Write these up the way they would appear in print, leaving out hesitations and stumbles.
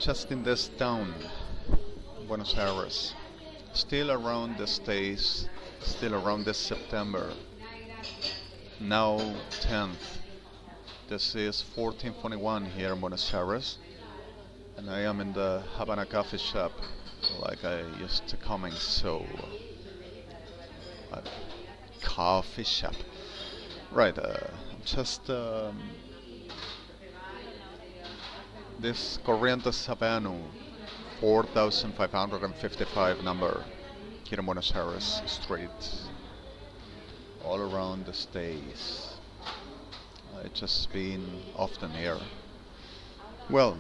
just in this town, Buenos Aires, still around these days, still around this September, now 10th. This is 14:21 here in Buenos Aires, and I am in the Havana coffee shop, like I used to coming so. A coffee shop, right? Just this Corrientes Havana 4555 number here in Buenos Aires street, all around the days. I just been often here. Well,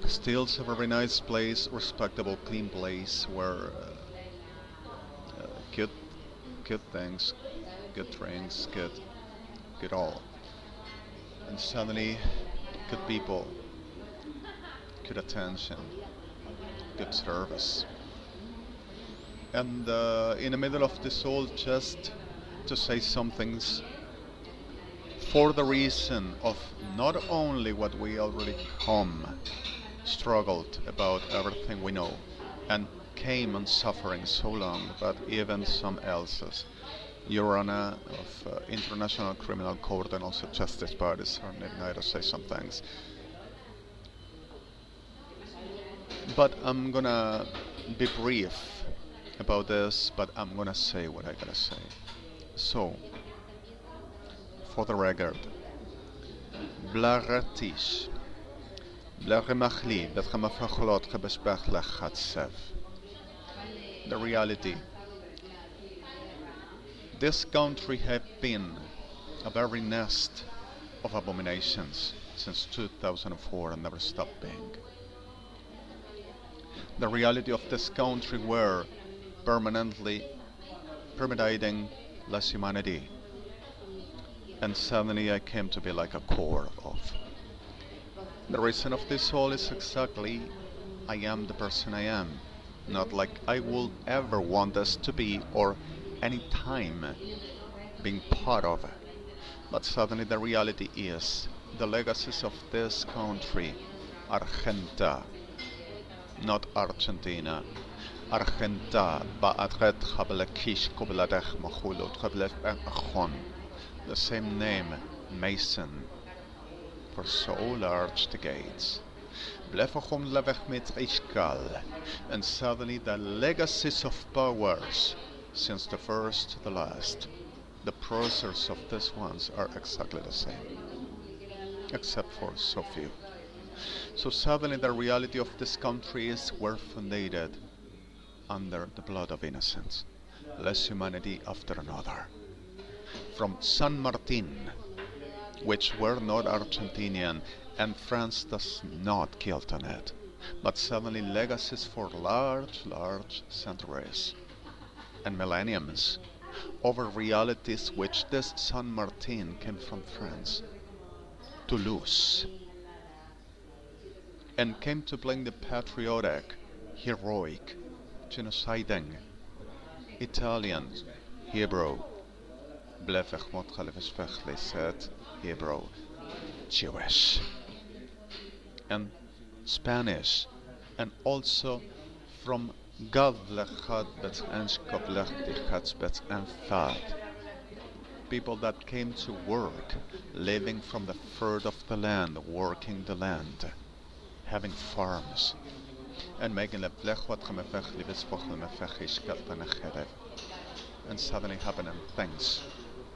still it's a very nice place, respectable, clean place where good things, good drinks, good all, and suddenly good people, good attention, good service, and in the middle of this all, just to say some things for the reason of not only what we already struggled about everything we know and came on suffering so long, but even some else's. Your Honor of International Criminal Court and also Justice Parties are needing to say some things. But I'm gonna be brief about this, but I'm gonna say what I gotta say. So, for the record, BLYTT, the reality. This country has been a very nest of abominations since 2004 and never stopped being. The reality of this country were permanently permeating less humanity, and suddenly I came to be like a core of. The reason of this all is exactly I am the person I am, not like I would ever want us to be or any time being part of it. But suddenly the reality is the legacies of this country, Argenta, not Argentina. Argenta, the same name, Mason, for so large the gates. And suddenly the legacies of powers, since the first to the last, the processors of these ones are exactly the same, except for so few. So suddenly the reality of this country is we're funded under the blood of innocents, less humanity after another. From San Martin, which were not Argentinian, and France does not guilt on it, but suddenly legacies for large centuries and millenniums over realities which this San Martin came from France to lose, and came to blame the patriotic, heroic, genociding Italians, Hebrew, said Hebrew, Jewish, and Spanish, and also from people that came to work, living from the fruit of the land, working the land, having farms, and making and suddenly happening things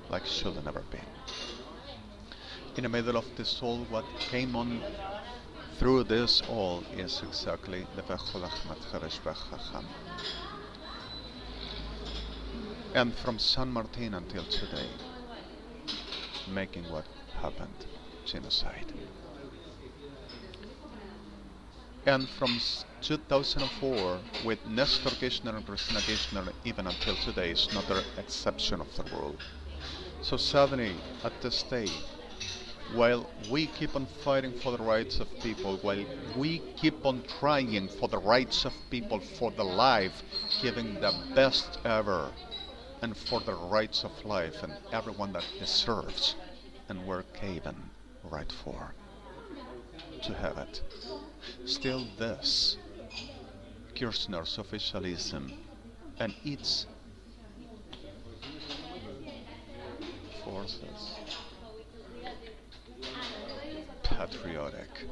like should have never been. In the middle of this all, what came on through this all is exactly the and from San Martin until today, making what happened, genocide. And from 2004, with Nestor Kirchner and Christina Kirchner, even until today, is not the exception of the rule. So suddenly, at this day, while we keep on fighting for the rights of people, while we keep on trying for the rights of people, for the life, giving the best ever, and for the rights of life and everyone that deserves, and we're caving right for. to have it. Still this, Kirchner's officialism and its forces, patriotic,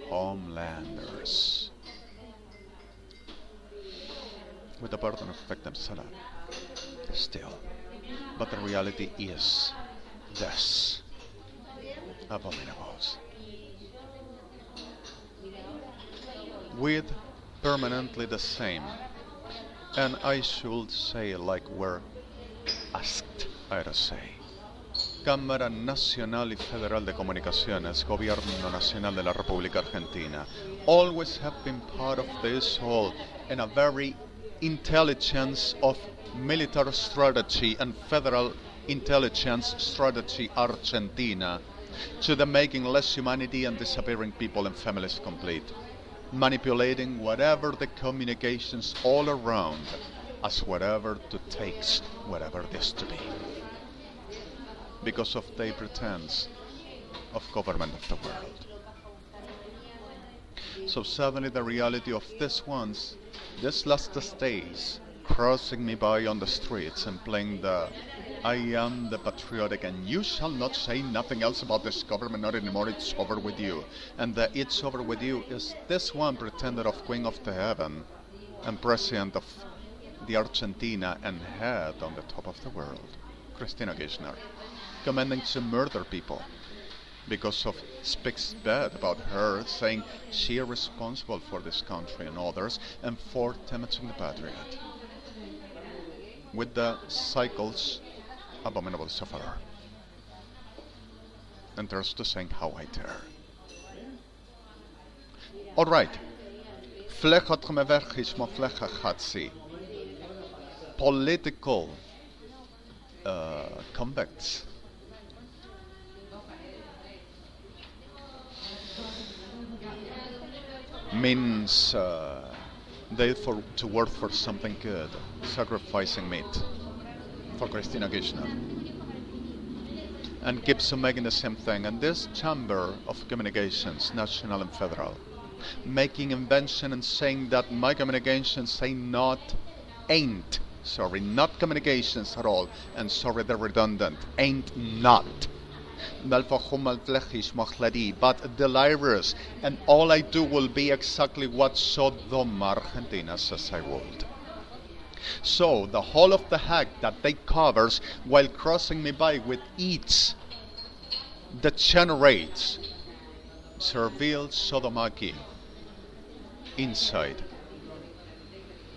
homelanders, with the burden of victim Salah, still. But the reality is this, abominables, with permanently the same, and I should say like we're asked to say. Cámara Nacional y Federal de Comunicaciones, Gobierno Nacional de la República Argentina, always have been part of this whole in a very intelligence of military strategy and federal intelligence strategy Argentina to the making less humanity and disappearing people and families complete, manipulating whatever the communications all around as whatever to takes whatever this to be, because of their pretense of government of the world. So suddenly the reality of this last days, crossing me by on the streets and playing the I am the patriotic and you shall not say nothing else about this government, not anymore, it's over with you. And the it's over with you is this one pretender of Queen of the Heaven and President of the Argentina and head on the top of the world, Christina Kirchner, commanding to murder people because of speaks bad about her, saying she is responsible for this country and others and for damaging the patriot. With the cycles abominable sufferer. And there's to saying how I dare. Alright. Political convicts means they to work for something good, sacrificing meat for Christina Kirchner, and keeps on making the same thing. And this chamber of communications, national and federal, making invention and saying that my communications say not communications at all, and sorry they're redundant, ain't not. But delirious, and all I do will be exactly what Sodom Argentina says I would. So the whole of the hack that they covers while crossing me by with each degenerates Servil Sodomaki inside,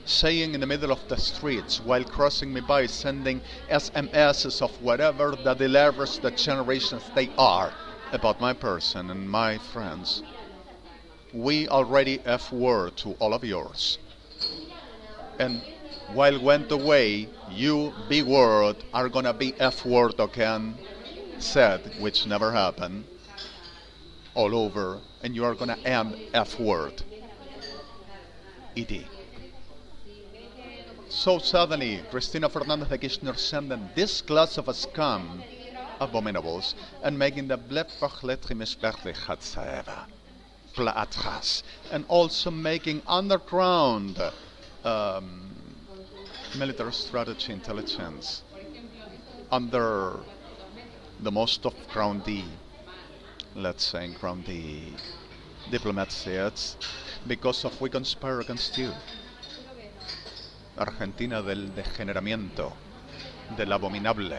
saying in the middle of the streets while crossing me by, sending SMSs of whatever the delivers the generations they are about my person and my friends. We already F-word to all of yours. And while went away, you big word are gonna be F-word again, said, which never happened, all over, and you are gonna end F-word. ED. So suddenly, Cristina Fernandez de Kirchner sending this class of a scam, abominables, and making the and also making underground military strategy intelligence under the most of groundy, let's say groundy diplomats, because of we conspire against you. Argentina del degeneramiento, del abominable.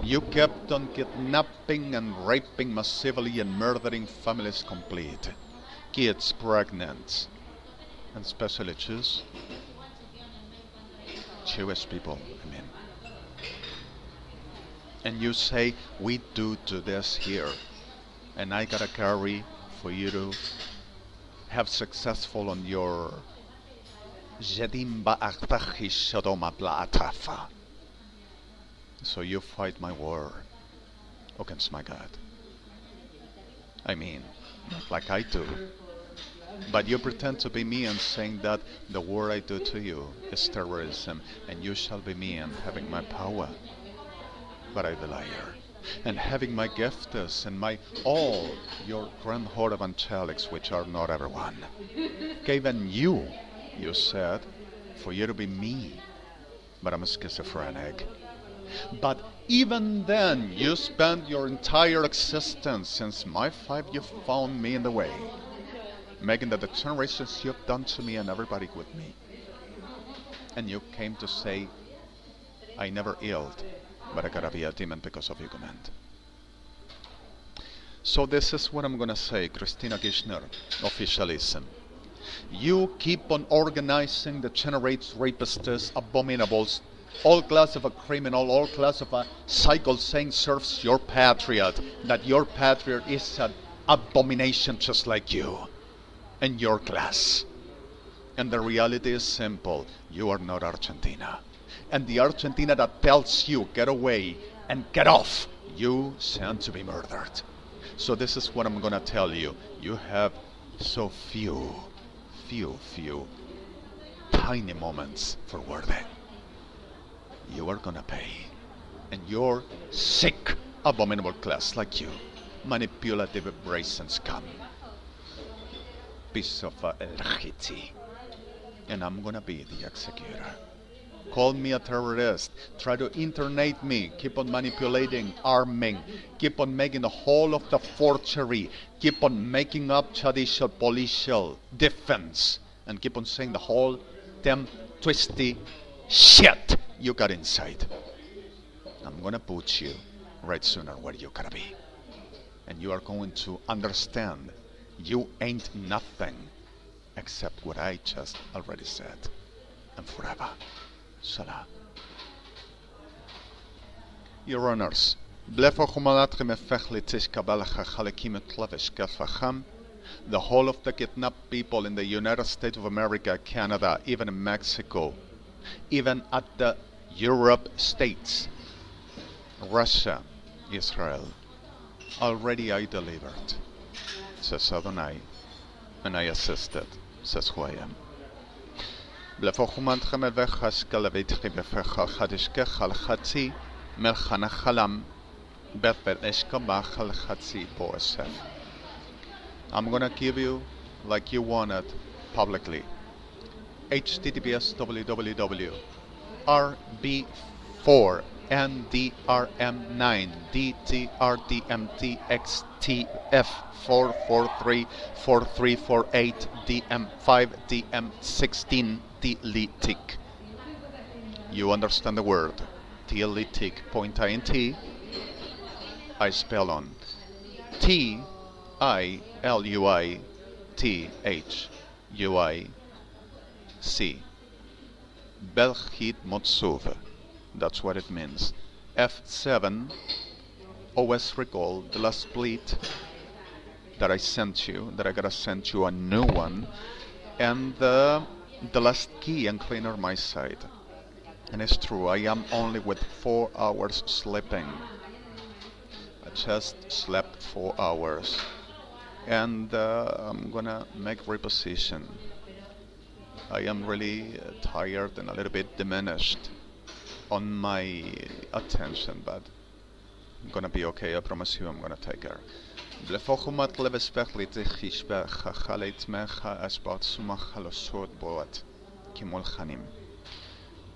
You kept on kidnapping and raping massively and murdering families complete. Kids pregnant. And especially Jewish people, I mean. And you say, we do this here. And I gotta carry for you to have successful on your so you fight my war against my God. I mean, not like I do. But you pretend to be me and saying that the war I do to you is terrorism and you shall be me and having my power. But I'm the liar. and having my gifts and my all your grand horde of angelics, which are not everyone, given you, you said, for you to be me, but I'm a schizophrenic. But even then, you spent your entire existence since my 5 you found me in the way, making the degenerations you've done to me and everybody with me. And you came to say, I never yield, but I gotta be a demon because of your command. So this is what I'm gonna say, Christina Kirchner, officialism. You keep on organizing the generates, rapists, abominables, all class of a criminal, all class of a cycle saying serves your patriot, that your patriot is an abomination just like you and your class. And the reality is simple, you are not Argentina. And the Argentina that tells you get away and get off, you stand to be murdered. So this is what I'm gonna tell you. You have so few tiny moments for wording. You are gonna pay. And your sick, abominable class like you, manipulative brazen scum, piece of LGT. And I'm gonna be the executor. Call me a terrorist, try to internate me, keep on manipulating, arming, keep on making the whole of the forgery, keep on making up judicial, policial defense, and keep on saying the whole damn twisty shit you got inside. I'm gonna put you right sooner where you gotta be. And you are going to understand you ain't nothing except what I just already said. And forever. Salah. Your Honors, the whole of the kidnapped people in the United States of America, Canada, even in Mexico, even at the Europe states, Russia, Israel, already I delivered, says Adonai, and I assisted, says who I am. I'm gonna give you like you wanted publicly. https www rb4 ndrm9 dtrdmtxtf 4434348 dm5 dm16 BLYTT. You understand the word BLYTT, .int. I spell on TILUITHUIC. Belgiet Motsuve. That's what it means. F7. OS recall the last BLYTT that I sent you, that I gotta send you a new one, and the last key and cleaner my side. And it's true, I am only with 4 hours sleeping. I just slept 4 hours, and I'm gonna make reposition. I am really tired and a little bit diminished on my attention, but I'm gonna be okay, I promise you I'm gonna take care.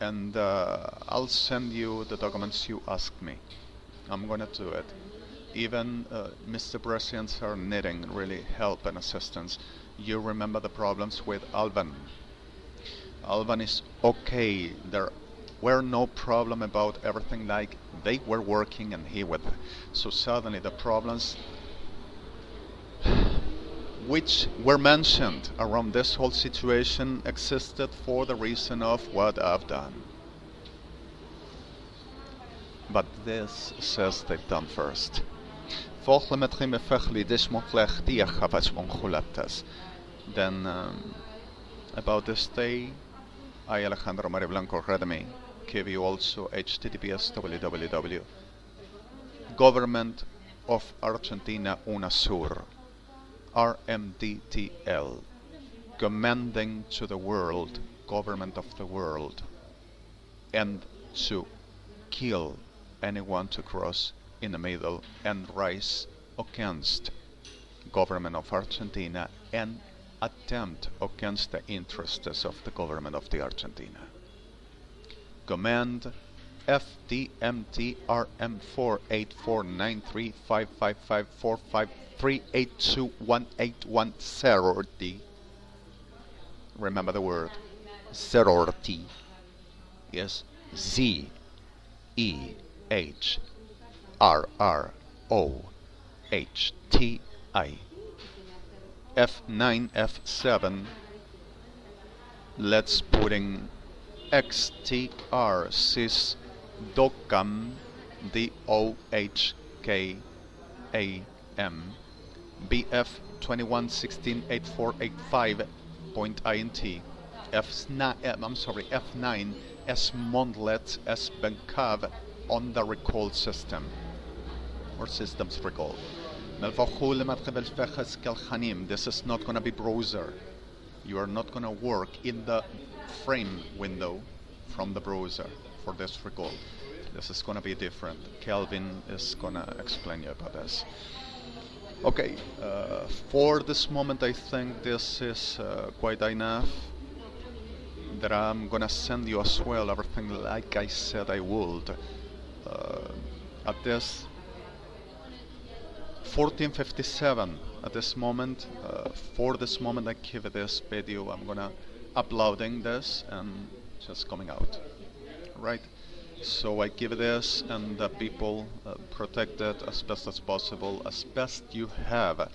And I'll send you the documents you asked me. I'm gonna do it. Even Mr. Presidents are needing really help and assistance. You remember the problems with Alban. Alban is okay. There were no problem about everything, like they were working and he with. So suddenly the problems which were mentioned around this whole situation existed for the reason of what I've done. But this says they've done first. Then about this day, I, Alejandro Mario Blanco REDEMI, give you also https www Government of Argentina UNASUR RMDTL, commending to the world, government of the world, and to kill anyone to cross in the middle and rise against government of Argentina and attempt against the interests of the government of the Argentina. Command FDMT-RM48493555453821810D. Remember the word 0T. Yes, ZEHRROHTI. F9, F7. Let's put in XTR sys DOCAM DOHKAM BF 21168485.int F9 S Mondlet S Bencav on the recall system or systems recall. This is not going to be browser. You are not going to work in the frame window from the browser for this recall. This is going to be different. Kelvin is going to explain you about this. Okay, for this moment I think this is quite enough. That I'm going to send you as well everything like I said I would. At this 14:57 at this moment. For this moment I give this video, I'm gonna uploading this and just coming out, right? So I give this and the people protect it as best as possible, as best you have.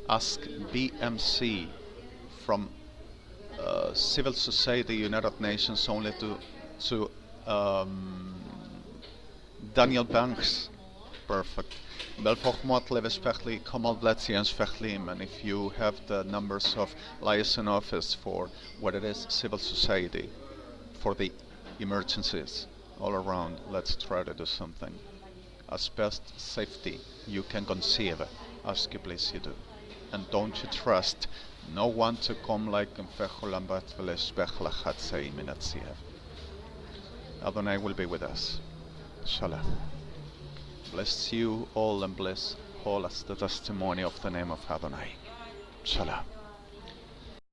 Ask BMC from civil society, United Nations, only to Daniel Banks. Perfect. And if you have the numbers of liaison office for what it is civil society for the emergencies all around, let's try to do something as best safety you can conceive. Ask you please you do, and don't you trust no one to come like Adonai will be with us. Shalom. Bless you all and bless all as the testimony of the name of Adonai. Shalom.